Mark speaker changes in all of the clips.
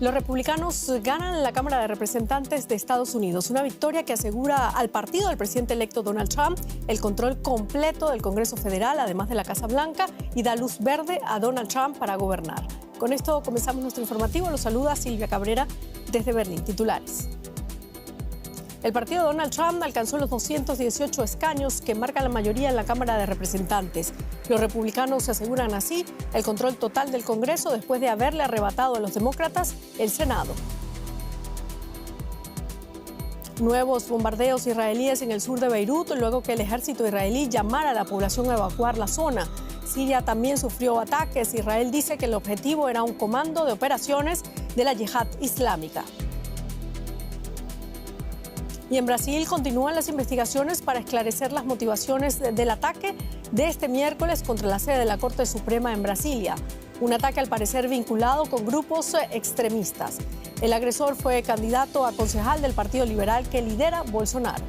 Speaker 1: Los republicanos ganan la Cámara de Representantes de Estados Unidos, una victoria que asegura al partido del presidente electo Donald Trump el control completo del Congreso Federal, además de la Casa Blanca, y da luz verde a Donald Trump para gobernar. Con esto comenzamos nuestro informativo. Los saluda Silvia Cabrera desde Berlín. Titulares. El partido de Donald Trump alcanzó los 218 escaños que marcan la mayoría en la Cámara de Representantes. Los republicanos se aseguran así el control total del Congreso después de haberle arrebatado a los demócratas el Senado. Nuevos bombardeos israelíes en el sur de Beirut luego que el ejército israelí llamara a la población a evacuar la zona. Siria también sufrió ataques. Israel dice que el objetivo era un comando de operaciones de la Yihad Islámica. Y en Brasil continúan las investigaciones para esclarecer las motivaciones del ataque de este miércoles contra la sede de la Corte Suprema en Brasilia. Un ataque al parecer vinculado con grupos extremistas. El agresor fue candidato a concejal del Partido Liberal que lidera Bolsonaro.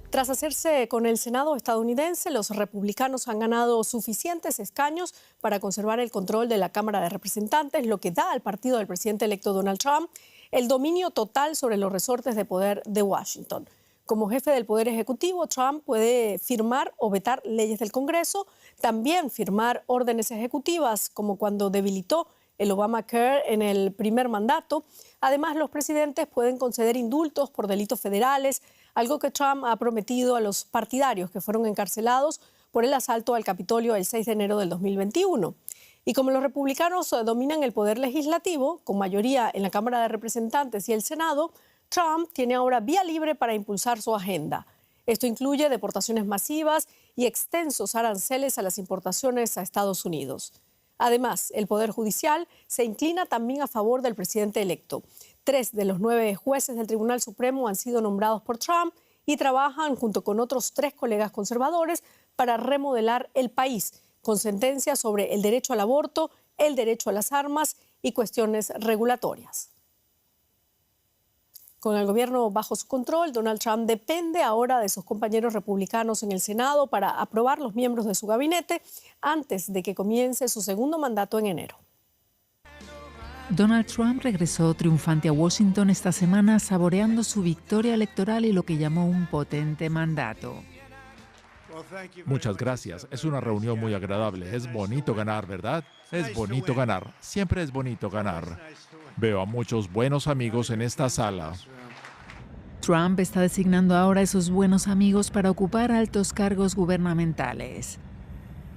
Speaker 1: Tras hacerse con el Senado estadounidense, los republicanos han ganado suficientes escaños para conservar el control de la Cámara de Representantes, lo que da al partido del presidente electo Donald Trump el dominio total sobre los resortes de poder de Washington. Como jefe del Poder Ejecutivo, Trump puede firmar o vetar leyes del Congreso, también firmar órdenes ejecutivas, como cuando debilitó el Obamacare en el primer mandato. Además, los presidentes pueden conceder indultos por delitos federales, algo que Trump ha prometido a los partidarios que fueron encarcelados por el asalto al Capitolio el 6 de enero del 2021. Y como los republicanos dominan el poder legislativo, con mayoría en la Cámara de Representantes y el Senado, Trump tiene ahora vía libre para impulsar su agenda. Esto incluye deportaciones masivas y extensos aranceles a las importaciones a Estados Unidos. Además, el Poder Judicial se inclina también a favor del presidente electo. 3 de los 9 jueces del Tribunal Supremo han sido nombrados por Trump y trabajan junto con otros 3 colegas conservadores para remodelar el país, con sentencias sobre el derecho al aborto, el derecho a las armas y cuestiones regulatorias. Con el gobierno bajo su control, Donald Trump depende ahora de sus compañeros republicanos en el Senado para aprobar los miembros de su gabinete antes de que comience su segundo mandato en enero.
Speaker 2: Donald Trump regresó triunfante a Washington esta semana, saboreando su victoria electoral y lo que llamó un potente mandato.
Speaker 3: Muchas gracias. Es una reunión muy agradable. Es bonito ganar, ¿verdad? Es bonito ganar. Siempre es bonito ganar. Veo a muchos buenos amigos en esta sala.
Speaker 2: Trump está designando ahora a esos buenos amigos para ocupar altos cargos gubernamentales.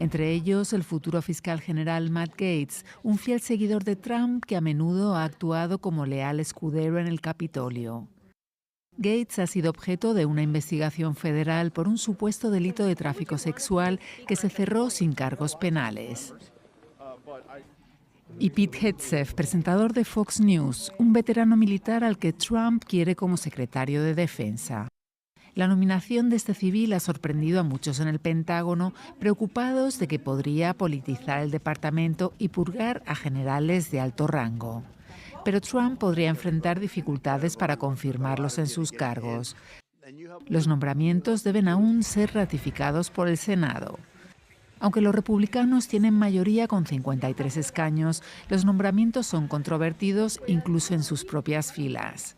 Speaker 2: Entre ellos, el futuro fiscal general Matt Gaetz, un fiel seguidor de Trump que a menudo ha actuado como leal escudero en el Capitolio. Gaetz ha sido objeto de una investigación federal por un supuesto delito de tráfico sexual que se cerró sin cargos penales. Y Pete Hegseth, presentador de Fox News, un veterano militar al que Trump quiere como secretario de Defensa. La nominación de este civil ha sorprendido a muchos en el Pentágono, preocupados de que podría politizar el departamento y purgar a generales de alto rango. Pero Trump podría enfrentar dificultades para confirmarlos en sus cargos. Los nombramientos deben aún ser ratificados por el Senado. Aunque los republicanos tienen mayoría con 53 escaños, los nombramientos son controvertidos incluso en sus propias filas.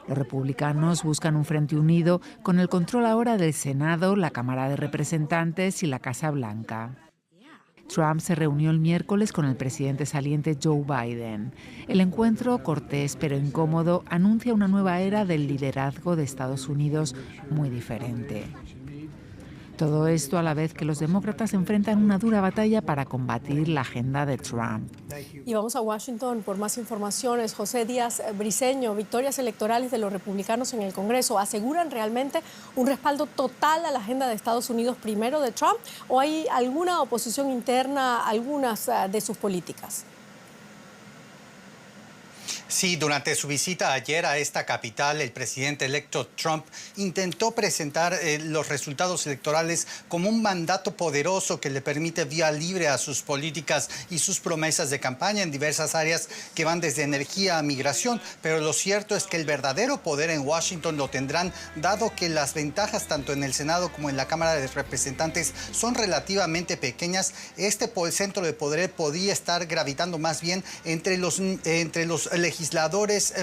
Speaker 2: Los republicanos buscan un frente unido con el control ahora del Senado, la Cámara de Representantes y la Casa Blanca. Trump se reunió el miércoles con el presidente saliente Joe Biden. El encuentro, cortés pero incómodo, anuncia una nueva era del liderazgo de Estados Unidos muy diferente. Todo esto a la vez que los demócratas enfrentan una dura batalla para combatir la agenda de Trump.
Speaker 1: Y vamos a Washington por más informaciones. José Díaz Briceño, victorias electorales de los republicanos en el Congreso, ¿aseguran realmente un respaldo total a la agenda de Estados Unidos primero de Trump o hay alguna oposición interna a algunas de sus políticas?
Speaker 4: Sí, durante su visita ayer a esta capital, el presidente electo Trump intentó presentar los resultados electorales como un mandato poderoso que le permite vía libre a sus políticas y sus promesas de campaña en diversas áreas que van desde energía a migración. Pero lo cierto es que el verdadero poder en Washington lo tendrán, dado que las ventajas tanto en el Senado como en la Cámara de Representantes son relativamente pequeñas. Este centro de poder podría estar gravitando más bien entre los legisladores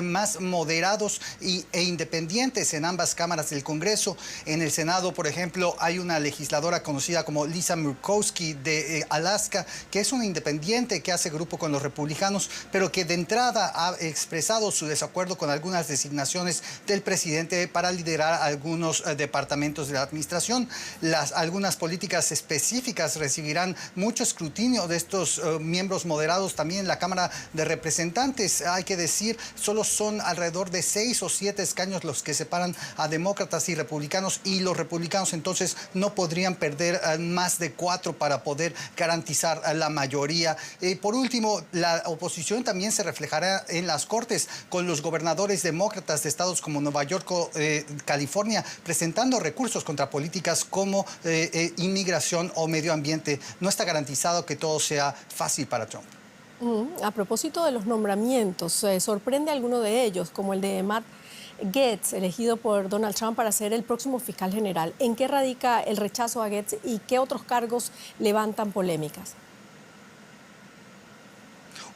Speaker 4: más moderados e independientes en ambas cámaras del Congreso. En el Senado, por ejemplo, hay una legisladora conocida como Lisa Murkowski de Alaska, que es una independiente que hace grupo con los republicanos, pero que de entrada ha expresado su desacuerdo con algunas designaciones del presidente para liderar algunos departamentos de la administración. Algunas políticas específicas recibirán mucho escrutinio de estos miembros moderados también en la Cámara de Representantes. Hay que decir, solo son alrededor de 6 o 7 escaños los que separan a demócratas y republicanos, y los republicanos entonces no podrían perder más de 4 para poder garantizar la mayoría. Por último, la oposición también se reflejará en las Cortes, con los gobernadores demócratas de estados como Nueva York o California presentando recursos contra políticas como inmigración o medio ambiente. No está garantizado que todo sea fácil para Trump.
Speaker 1: A propósito de los nombramientos, ¿sorprende alguno de ellos, como el de Matt Gaetz, elegido por Donald Trump para ser el próximo fiscal general? ¿En qué radica el rechazo a Gaetz y qué otros cargos levantan polémicas?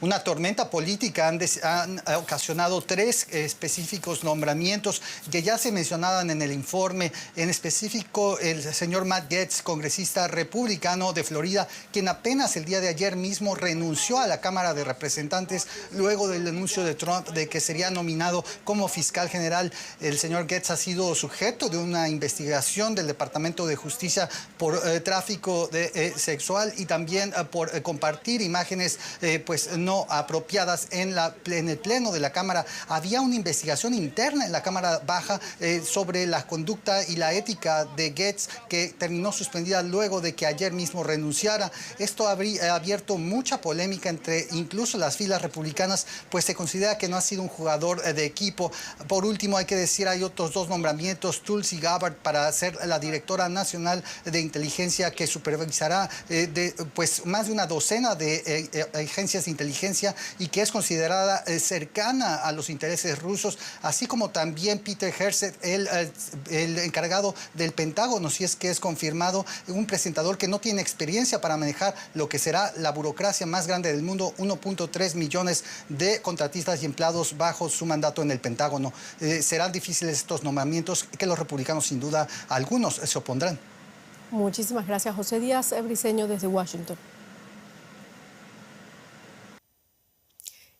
Speaker 4: Una tormenta política han ocasionado 3 específicos nombramientos que ya se mencionaban en el informe. En específico, el señor Matt Gaetz, congresista republicano de Florida, quien apenas el día de ayer mismo renunció a la Cámara de Representantes luego del anuncio de Trump de que sería nominado como fiscal general. El señor Gaetz ha sido sujeto de una investigación del Departamento de Justicia por tráfico sexual y también por compartir imágenes pues no apropiadas en el pleno de la Cámara. Había una investigación interna en la Cámara Baja sobre la conducta y la ética de Gaetz, que terminó suspendida luego de que ayer mismo renunciara. Esto ha abierto mucha polémica entre incluso las filas republicanas, pues se considera que no ha sido un jugador de equipo. Por último, hay que decir, hay otros 2 nombramientos: Tulsi Gabbard para ser la directora nacional de inteligencia, que supervisará pues más de una docena de agencias de inteligencia y que es considerada cercana a los intereses rusos, así como también Peter Hegseth, el encargado del Pentágono, si es que es confirmado, un presentador que no tiene experiencia para manejar lo que será la burocracia más grande del mundo, 1.3 millones de contratistas y empleados bajo su mandato en el Pentágono. Serán difíciles estos nombramientos que los republicanos, sin duda, algunos se opondrán.
Speaker 1: Muchísimas gracias, José Díaz Briceño, desde Washington.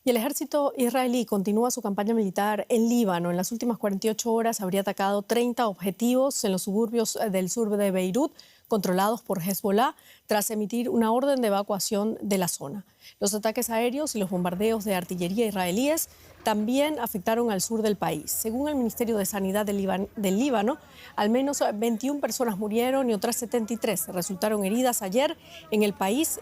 Speaker 1: Y el ejército israelí continúa su campaña militar en Líbano. En las últimas 48 horas habría atacado 30 objetivos en los suburbios del sur de Beirut, controlados por Hezbollah, tras emitir una orden de evacuación de la zona. Los ataques aéreos y los bombardeos de artillería israelíes también afectaron al sur del país. Según el Ministerio de Sanidad del Líbano, al menos 21 personas murieron y otras 73 resultaron heridas ayer en el país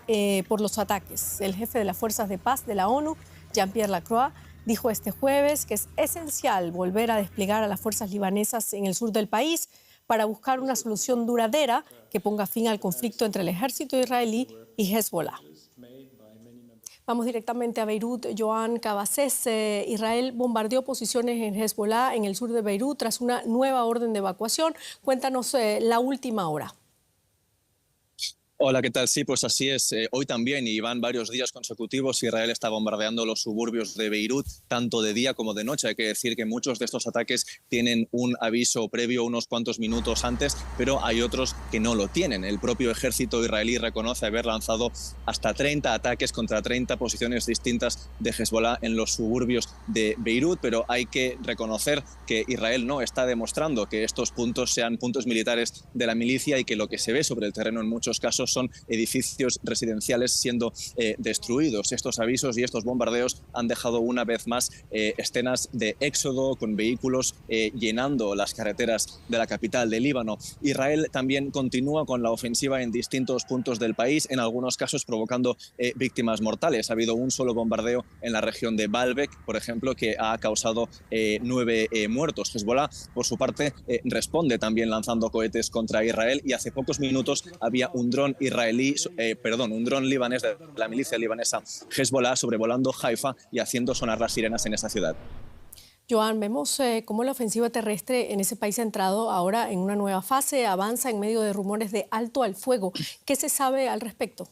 Speaker 1: por los ataques. El jefe de las Fuerzas de Paz de la ONU, Jean-Pierre Lacroix, dijo este jueves que es esencial volver a desplegar a las fuerzas libanesas en el sur del país para buscar una solución duradera que ponga fin al conflicto entre el ejército israelí y Hezbollah. Vamos directamente a Beirut. Joan Cabasés, Israel bombardeó posiciones en Hezbollah en el sur de Beirut tras una nueva orden de evacuación. Cuéntanos la última hora.
Speaker 5: Hola, ¿qué tal? Sí, pues así es. Hoy también, y van varios días consecutivos, Israel está bombardeando los suburbios de Beirut, tanto de día como de noche. Hay que decir que muchos de estos ataques tienen un aviso previo unos cuantos minutos antes, pero hay otros que no lo tienen. El propio ejército israelí reconoce haber lanzado hasta 30 ataques contra 30 posiciones distintas de Hezbollah en los suburbios de Beirut, pero hay que reconocer que Israel no está demostrando que estos puntos sean puntos militares de la milicia y que lo que se ve sobre el terreno en muchos casos son edificios residenciales siendo destruidos. Estos avisos y estos bombardeos han dejado una vez más escenas de éxodo con vehículos llenando las carreteras de la capital de Líbano. Israel también continúa con la ofensiva en distintos puntos del país, en algunos casos provocando víctimas mortales. Ha habido un solo bombardeo en la región de Baalbek, por ejemplo, que ha causado 9 muertos. Hezbollah, por su parte, responde también lanzando cohetes contra Israel, y hace pocos minutos había un dron libanés de la milicia libanesa Hezbollah sobrevolando Haifa y haciendo sonar las sirenas en esa ciudad.
Speaker 1: Joan, vemos cómo la ofensiva terrestre en ese país ha entrado ahora en una nueva fase, avanza en medio de rumores de alto al fuego. ¿Qué se sabe al respecto?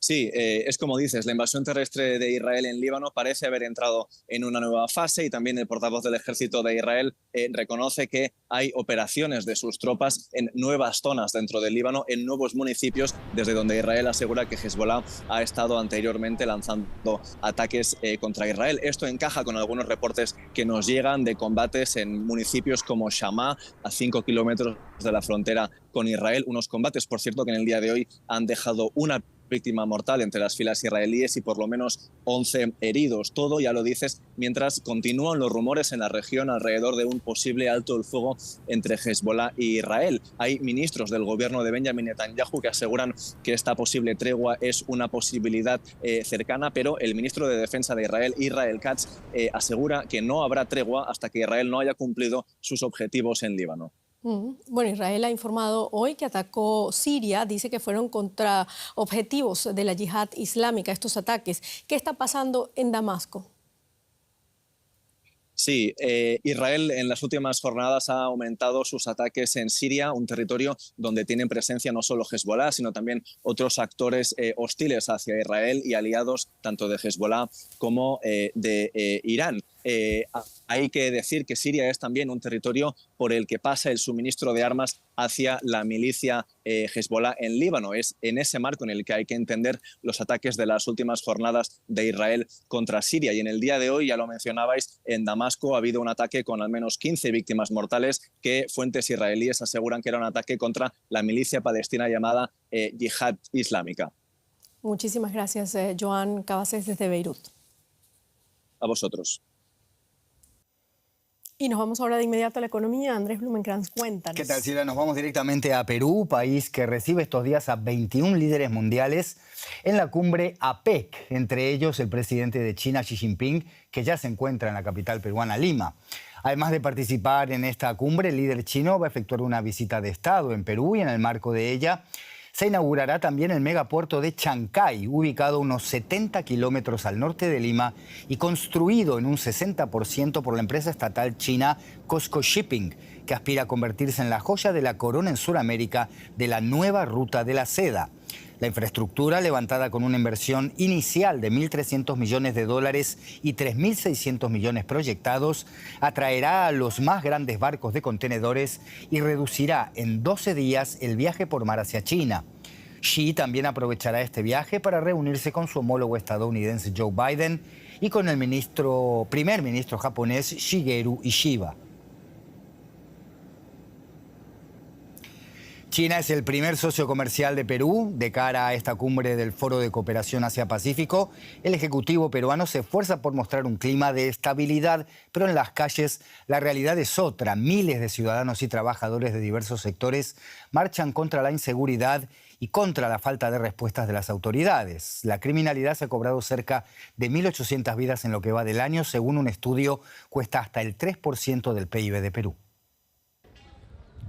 Speaker 5: Sí, es como dices, la invasión terrestre de Israel en Líbano parece haber entrado en una nueva fase, y también el portavoz del ejército de Israel reconoce que hay operaciones de sus tropas en nuevas zonas dentro del Líbano, en nuevos municipios, desde donde Israel asegura que Hezbollah ha estado anteriormente lanzando ataques contra Israel. Esto encaja con algunos reportes que nos llegan de combates en municipios como Shamaa, a 5 kilómetros de la frontera con Israel. Unos combates, por cierto, que en el día de hoy han dejado una víctima mortal entre las filas israelíes y por lo menos 11 heridos. Todo, ya lo dices, mientras continúan los rumores en la región alrededor de un posible alto el fuego entre Hezbollah y Israel. Hay ministros del gobierno de Benjamin Netanyahu que aseguran que esta posible tregua es una posibilidad cercana, pero el ministro de Defensa de Israel, Israel Katz, asegura que no habrá tregua hasta que Israel no haya cumplido sus objetivos en Líbano.
Speaker 1: Bueno, Israel ha informado hoy que atacó Siria, dice que fueron contra objetivos de la yihad islámica estos ataques. ¿Qué está pasando en Damasco?
Speaker 5: Sí, Israel en las últimas jornadas ha aumentado sus ataques en Siria, un territorio donde tienen presencia no solo Hezbollah, sino también otros actores hostiles hacia Israel y aliados tanto de Hezbollah como de Irán. Hay que decir que Siria es también un territorio por el que pasa el suministro de armas hacia la milicia Hezbollah en Líbano. Es en ese marco en el que hay que entender los ataques de las últimas jornadas de Israel contra Siria. Y en el día de hoy, ya lo mencionabais, en Damasco ha habido un ataque con al menos 15 víctimas mortales que fuentes israelíes aseguran que era un ataque contra la milicia palestina llamada Yihad Islámica.
Speaker 1: Muchísimas gracias, Joan Cabasés, desde Beirut.
Speaker 5: A vosotros.
Speaker 1: Y nos vamos ahora de inmediato a la economía. Andrés Blumenkrantz, cuéntanos.
Speaker 6: ¿Qué tal, Silvia? Nos vamos directamente a Perú, país que recibe estos días a 21 líderes mundiales en la cumbre APEC, entre ellos el presidente de China, Xi Jinping, que ya se encuentra en la capital peruana, Lima. Además de participar en esta cumbre, el líder chino va a efectuar una visita de Estado en Perú, y en el marco de ella se inaugurará también el megapuerto de Chancay, ubicado unos 70 kilómetros al norte de Lima y construido en un 60% por la empresa estatal china COSCO Shipping, que aspira a convertirse en la joya de la corona en Sudamérica de la nueva ruta de la seda. La infraestructura, levantada con una inversión inicial de $1.300 millones y 3.600 millones proyectados, atraerá a los más grandes barcos de contenedores y reducirá en 12 días el viaje por mar hacia China. Xi también aprovechará este viaje para reunirse con su homólogo estadounidense Joe Biden y con el primer ministro japonés Shigeru Ishiba. China es el primer socio comercial de Perú. De cara a esta cumbre del Foro de Cooperación Asia-Pacífico, el Ejecutivo peruano se esfuerza por mostrar un clima de estabilidad, pero en las calles la realidad es otra. Miles de ciudadanos y trabajadores de diversos sectores marchan contra la inseguridad y contra la falta de respuestas de las autoridades. La criminalidad se ha cobrado cerca de 1.800 vidas en lo que va del año. Según un estudio, cuesta hasta el 3% del PIB de Perú.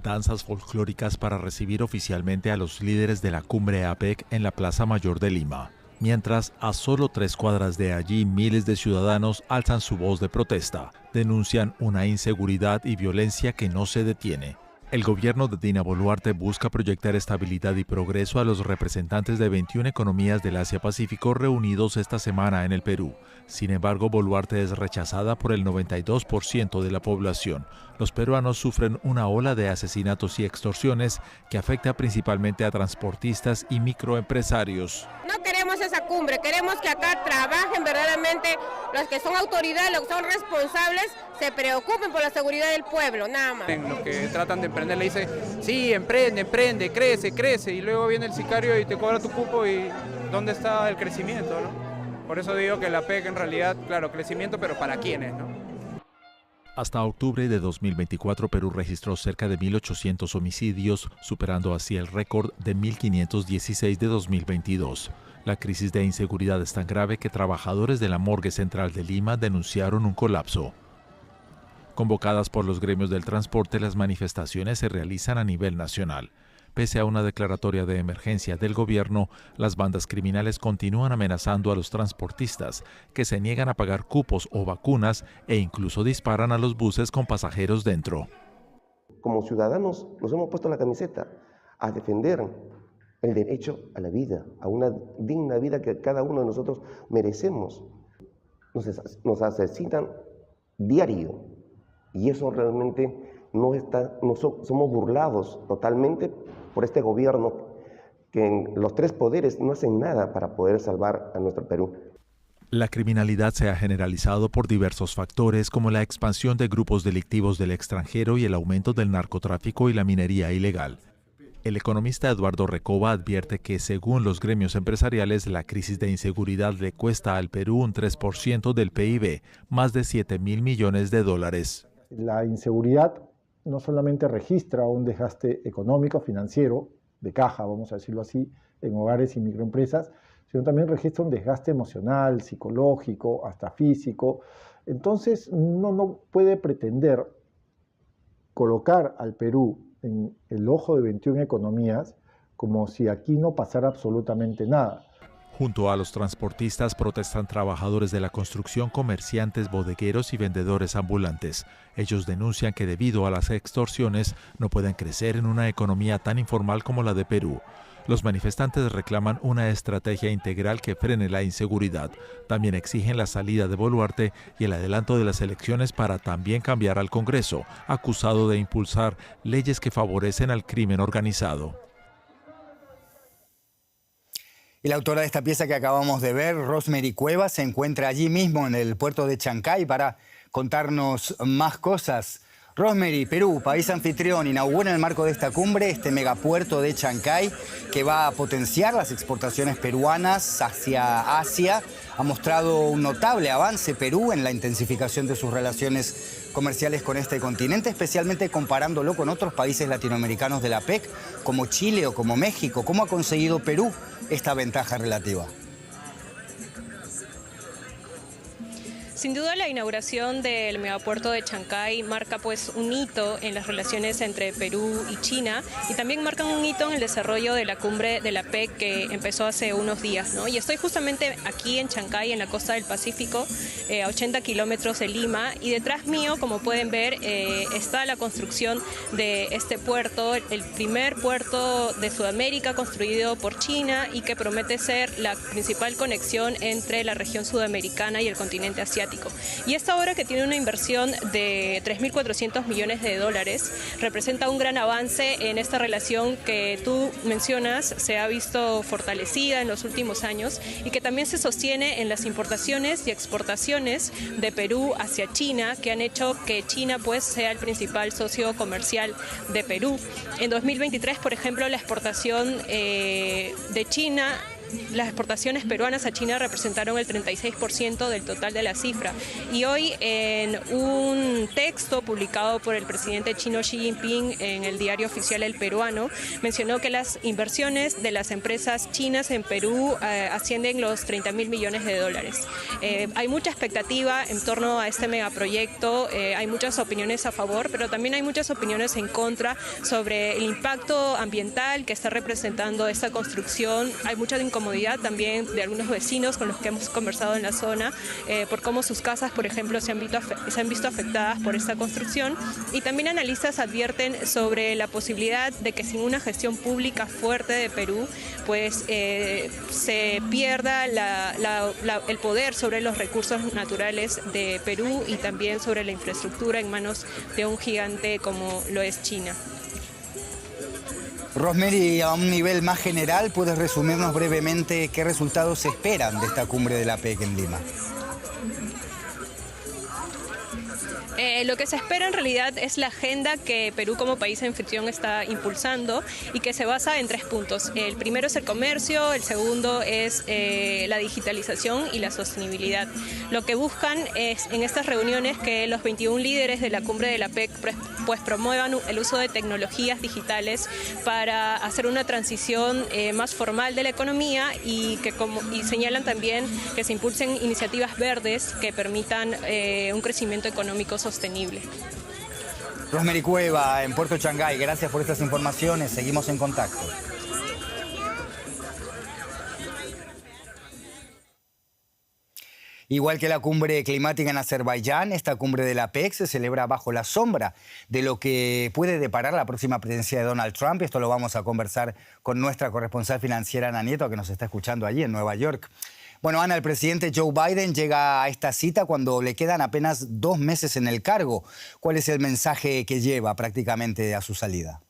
Speaker 3: Danzas folclóricas para recibir oficialmente a los líderes de la cumbre APEC en la Plaza Mayor de Lima. Mientras, a solo 3 cuadras de allí, miles de ciudadanos alzan su voz de protesta. Denuncian una inseguridad y violencia que no se detiene. El gobierno de Dina Boluarte busca proyectar estabilidad y progreso a los representantes de 21 economías del Asia-Pacífico reunidos esta semana en el Perú. Sin embargo, Boluarte es rechazada por el 92% de la población. Los peruanos sufren una ola de asesinatos y extorsiones que afecta principalmente a transportistas y microempresarios.
Speaker 7: No queremos queremos esa cumbre, queremos que acá trabajen verdaderamente los que son autoridades, los que son responsables, se preocupen por la seguridad del pueblo, nada más.
Speaker 8: Los que tratan de emprender le dicen, sí, emprende, crece, y luego viene el sicario y te cobra tu cupo y ¿dónde está el crecimiento, no? Por eso digo que la PEC en realidad, claro, crecimiento, pero ¿para quiénes, no?
Speaker 3: Hasta octubre de 2024, Perú registró cerca de 1.800 homicidios, superando así el récord de 1.516 de 2022. La crisis de inseguridad es tan grave que trabajadores de la Morgue Central de Lima denunciaron un colapso. Convocadas por los gremios del transporte, las manifestaciones se realizan a nivel nacional. Pese a una declaratoria de emergencia del gobierno, las bandas criminales continúan amenazando a los transportistas, que se niegan a pagar cupos o vacunas e incluso disparan a los buses con pasajeros dentro.
Speaker 9: Como ciudadanos nos hemos puesto la camiseta a defender el derecho a la vida, a una digna vida que cada uno de nosotros merecemos. Nos asesinan diario y eso realmente somos burlados totalmente por este gobierno que en los tres poderes no hacen nada para poder salvar a nuestro Perú.
Speaker 3: La criminalidad se ha generalizado por diversos factores como la expansión de grupos delictivos del extranjero y el aumento del narcotráfico y la minería ilegal. El economista Eduardo Recoba advierte que, según los gremios empresariales, la crisis de inseguridad le cuesta al Perú un 3% del PIB, más de 7.000 millones de dólares.
Speaker 10: La inseguridad no solamente registra un desgaste económico, financiero, de caja, vamos a decirlo así, en hogares y microempresas, sino también registra un desgaste emocional, psicológico, hasta físico. Entonces, uno no puede pretender colocar al Perú en el ojo de 21 economías como si aquí no pasara absolutamente nada.
Speaker 3: Junto a los transportistas protestan trabajadores de la construcción, comerciantes, bodegueros y vendedores ambulantes. Ellos denuncian que debido a las extorsiones no pueden crecer en una economía tan informal como la de Perú. Los manifestantes reclaman una estrategia integral que frene la inseguridad. También exigen la salida de Boluarte y el adelanto de las elecciones para también cambiar al Congreso, acusado de impulsar leyes que favorecen al crimen organizado.
Speaker 6: Y la autora de esta pieza que acabamos de ver, Rosemary Cuevas, se encuentra allí mismo en el puerto de Chancay para contarnos más cosas. Rosemary, Perú, país anfitrión, inaugura en el marco de esta cumbre este megapuerto de Chancay que va a potenciar las exportaciones peruanas hacia Asia. Ha mostrado un notable avance Perú en la intensificación de sus relaciones comerciales con este continente, especialmente comparándolo con otros países latinoamericanos de la PEC, como Chile o como México. ¿Cómo ha conseguido Perú esta ventaja relativa?
Speaker 11: Sin duda la inauguración del megapuerto de Chancay marca pues un hito en las relaciones entre Perú y China y también marcan un hito en el desarrollo de la cumbre de la PEC que empezó hace unos días, ¿no? Y estoy justamente aquí en Chancay, en la costa del Pacífico, a 80 kilómetros de Lima, y detrás mío, como pueden ver, está la construcción de este puerto, el primer puerto de Sudamérica construido por China y que promete ser la principal conexión entre la región sudamericana y el continente asiático. Y esta obra, que tiene una inversión de 3.400 millones de dólares, representa un gran avance en esta relación que tú mencionas, se ha visto fortalecida en los últimos años y que también se sostiene en las importaciones y exportaciones de Perú hacia China, que han hecho que China pues sea el principal socio comercial de Perú. En 2023, por ejemplo, la exportación de China las exportaciones peruanas a China representaron el 36% del total de la cifra. Y hoy, en un texto publicado por el presidente chino Xi Jinping en el diario oficial El Peruano, mencionó que las inversiones de las empresas chinas en Perú ascienden los 30.000 millones de dólares. Hay mucha expectativa en torno a este megaproyecto, hay muchas opiniones a favor, pero también hay muchas opiniones en contra sobre el impacto ambiental que está representando esta construcción. Hay mucha incomodidad también de algunos vecinos con los que hemos conversado en la zona por cómo sus casas, por ejemplo, se han visto afectadas por esta construcción, y también analistas advierten sobre la posibilidad de que sin una gestión pública fuerte de Perú pues se pierda el poder sobre los recursos naturales de Perú y también sobre la infraestructura en manos de un gigante como lo es China.
Speaker 6: Rosemary, a un nivel más general, ¿puedes resumirnos brevemente qué resultados se esperan de esta cumbre de la APEC en Lima?
Speaker 11: Lo que se espera en realidad es la agenda que Perú como país anfitrión está impulsando y que se basa en 3 puntos. El primero es el comercio, el segundo es la digitalización y la sostenibilidad. Lo que buscan es en estas reuniones que los 21 líderes de la cumbre de la APEC pues promuevan el uso de tecnologías digitales para hacer una transición más formal de la economía y señalan también que se impulsen iniciativas verdes que permitan un crecimiento económico sostenible.
Speaker 6: Rosemary Cueva, en Puerto Changay, gracias por estas informaciones. Seguimos en contacto. Igual que la cumbre climática en Azerbaiyán, esta cumbre de la APEC se celebra bajo la sombra de lo que puede deparar la próxima presidencia de Donald Trump. Esto lo vamos a conversar con nuestra corresponsal financiera, Ana Nieto, que nos está escuchando allí en Nueva York. Bueno, Ana, el presidente Joe Biden llega a esta cita cuando le quedan apenas 2 meses en el cargo. ¿Cuál es el mensaje que lleva prácticamente a su salida?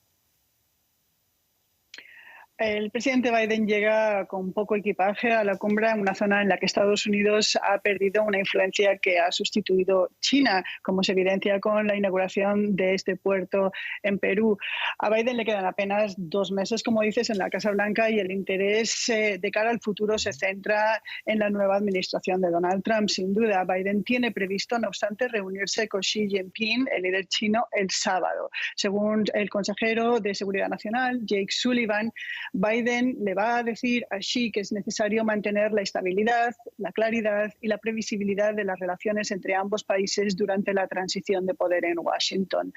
Speaker 12: El presidente Biden llega con poco equipaje a la cumbre en una zona en la que Estados Unidos ha perdido una influencia que ha sustituido China, como se evidencia con la inauguración de este puerto en Perú. A Biden le quedan apenas 2 meses, como dices, en la Casa Blanca y el interés de cara al futuro se centra en la nueva administración de Donald Trump. Sin duda, Biden tiene previsto, no obstante, reunirse con Xi Jinping, el líder chino, el sábado. Según el consejero de Seguridad Nacional, Jake Sullivan, Biden le va a decir a Xi que es necesario mantener la estabilidad, la claridad y la previsibilidad de las relaciones entre ambos países durante la transición de poder en Washington.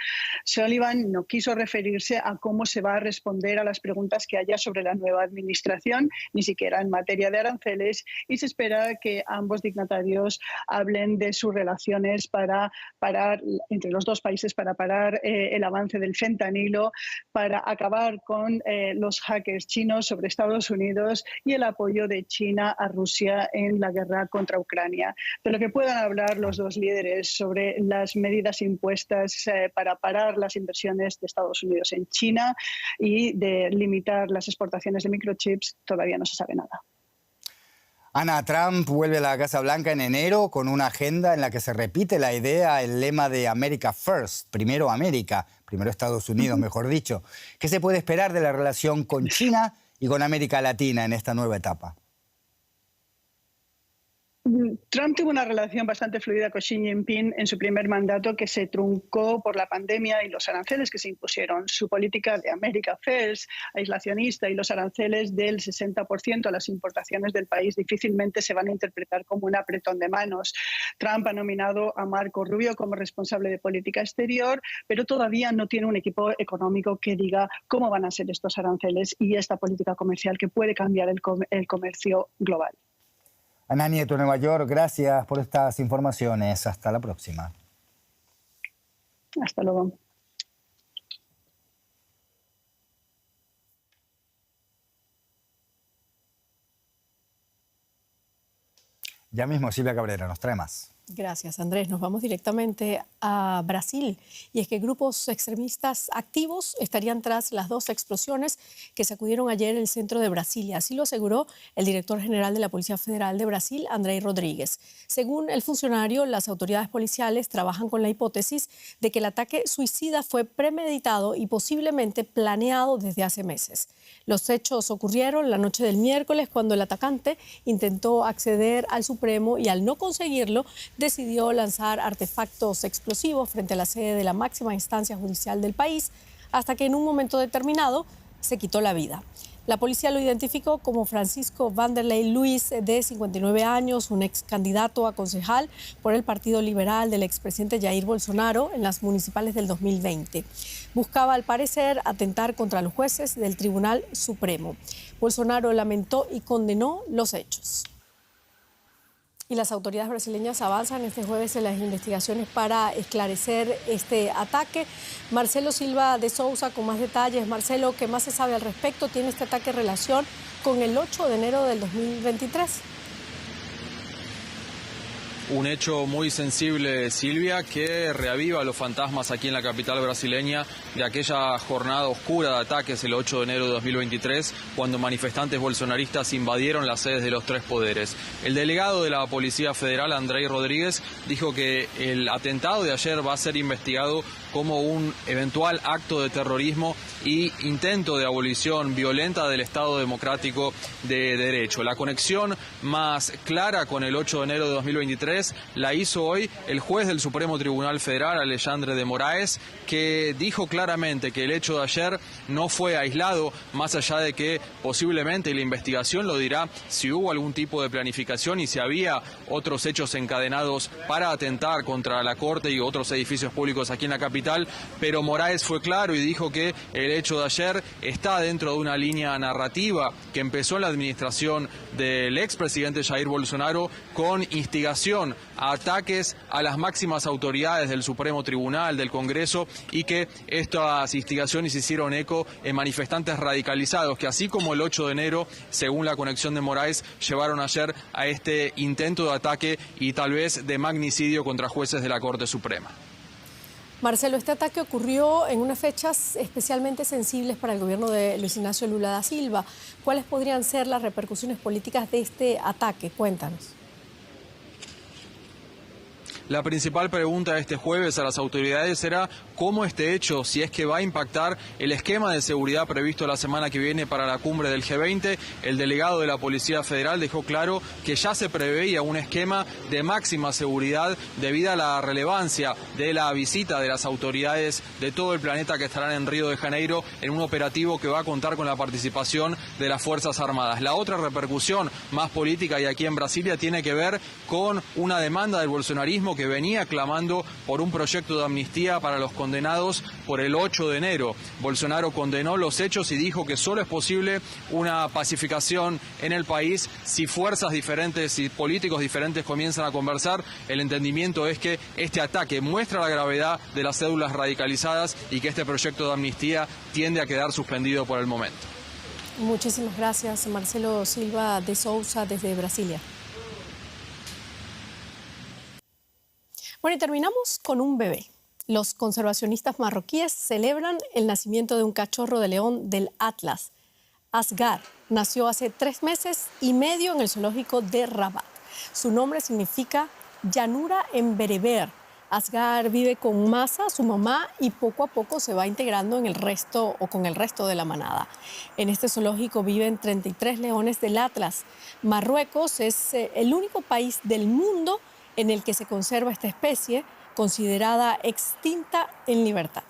Speaker 12: Sullivan no quiso referirse a cómo se va a responder a las preguntas que haya sobre la nueva administración, ni siquiera en materia de aranceles, y se espera que ambos dignatarios hablen de sus relaciones para parar, entre los dos países, para parar el avance del fentanilo, para acabar con los hackers chinos sobre Estados Unidos y el apoyo de China a Rusia en la guerra contra Ucrania. De lo que puedan hablar los dos líderes sobre las medidas impuestas para parar las inversiones de Estados Unidos en China y de limitar las exportaciones de microchips, todavía no se sabe nada.
Speaker 6: Ana, Trump vuelve a la Casa Blanca en enero con una agenda en la que se repite la idea, el lema de America First, primero América, primero Estados Unidos, mejor dicho. ¿Qué se puede esperar de la relación con China y con América Latina en esta nueva etapa?
Speaker 12: Trump tuvo una relación bastante fluida con Xi Jinping en su primer mandato, que se truncó por la pandemia y los aranceles que se impusieron. Su política de America First, aislacionista, y los aranceles del 60% a las importaciones del país difícilmente se van a interpretar como un apretón de manos. Trump ha nominado a Marco Rubio como responsable de política exterior, pero todavía no tiene un equipo económico que diga cómo van a ser estos aranceles y esta política comercial que puede cambiar el comercio global.
Speaker 6: Ana Nieto, Nueva York, gracias por estas informaciones. Hasta la próxima.
Speaker 12: Hasta luego.
Speaker 6: Ya mismo Silvia Cabrera nos trae más.
Speaker 1: Gracias, Andrés. Nos vamos directamente a Brasil. Y es que grupos extremistas activos estarían tras las 2 explosiones que sacudieron ayer el centro de Brasilia. Así lo aseguró el director general de la Policía Federal de Brasil, Andrei Rodríguez. Según el funcionario, las autoridades policiales trabajan con la hipótesis de que el ataque suicida fue premeditado y posiblemente planeado desde hace meses. Los hechos ocurrieron la noche del miércoles cuando el atacante intentó acceder al Supremo y al no conseguirlo, decidió lanzar artefactos explosivos frente a la sede de la máxima instancia judicial del país, hasta que en un momento determinado se quitó la vida. La policía lo identificó como Francisco Vanderlei Luis, de 59 años, un ex candidato a concejal por el Partido Liberal del expresidente Jair Bolsonaro en las municipales del 2020. Buscaba, al parecer, atentar contra los jueces del Tribunal Supremo. Bolsonaro lamentó y condenó los hechos. Y las autoridades brasileñas avanzan este jueves en las investigaciones para esclarecer este ataque. Marcelo Silva de Sousa con más detalles. Marcelo, ¿qué más se sabe al respecto? ¿Tiene este ataque relación con el 8 de enero del 2023?
Speaker 13: un hecho muy sensible, Silvia, que reaviva los fantasmas aquí en la capital brasileña de aquella jornada oscura de ataques el 8 de enero de 2023, cuando manifestantes bolsonaristas invadieron las sedes de los tres poderes. El delegado de la Policía Federal, Andrei Rodríguez, dijo que el atentado de ayer va a ser investigado como un eventual acto de terrorismo y intento de abolición violenta del Estado democrático de derecho. La conexión más clara con el 8 de enero de 2023 la hizo hoy el juez del Supremo Tribunal Federal, Alexandre de Moraes, que dijo claramente que el hecho de ayer no fue aislado, más allá de que posiblemente la investigación lo dirá si hubo algún tipo de planificación y si había otros hechos encadenados para atentar contra la Corte y otros edificios públicos aquí en la capital, pero Moraes fue claro y dijo que el hecho de ayer está dentro de una línea narrativa que empezó en la administración del expresidente Jair Bolsonaro con instigación a ataques a las máximas autoridades del Supremo Tribunal, del Congreso, y que estas instigaciones hicieron eco en manifestantes radicalizados que, así como el 8 de enero, según la conexión de Moraes, llevaron ayer a este intento de ataque y tal vez de magnicidio contra jueces de la Corte Suprema.
Speaker 1: Marcelo, este ataque ocurrió en unas fechas especialmente sensibles para el gobierno de Luis Ignacio Lula da Silva. ¿Cuáles podrían ser las repercusiones políticas de este ataque? Cuéntanos.
Speaker 13: La principal pregunta de este jueves a las autoridades será cómo este hecho, si es que va a impactar el esquema de seguridad previsto la semana que viene para la cumbre del G20. El delegado de la Policía Federal dejó claro que ya se preveía un esquema de máxima seguridad debido a la relevancia de la visita de las autoridades de todo el planeta que estarán en Río de Janeiro en un operativo que va a contar con la participación de las Fuerzas Armadas. La otra repercusión más política y aquí en Brasilia tiene que ver con una demanda del bolsonarismo que venía clamando por un proyecto de amnistía para los condenados por el 8 de enero. Bolsonaro condenó los hechos y dijo que solo es posible una pacificación en el país si fuerzas diferentes y políticos diferentes comienzan a conversar. El entendimiento es que este ataque muestra la gravedad de las células radicalizadas y que este proyecto de amnistía tiende a quedar suspendido por el momento.
Speaker 1: Muchísimas gracias, Marcelo Silva de Sousa, desde Brasilia. Bueno, y terminamos con un bebé. Los conservacionistas marroquíes celebran el nacimiento de un cachorro de león del Atlas. Asghar nació hace 3 meses y medio en el zoológico de Rabat. Su nombre significa llanura en bereber. Asghar vive con Masa, su mamá, y poco a poco se va integrando en el resto o con el resto de la manada. En este zoológico viven 33 leones del Atlas. Marruecos es el único país del mundo en el que se conserva esta especie, considerada extinta en libertad.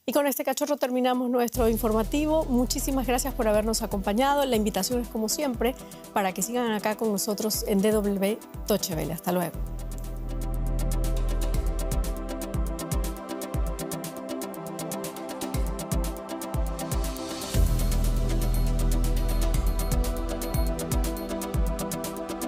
Speaker 1: Y con este cachorro terminamos nuestro informativo. Muchísimas gracias por habernos acompañado. La invitación es, como siempre, para que sigan acá con nosotros en DW Deutsche Welle. Hasta luego.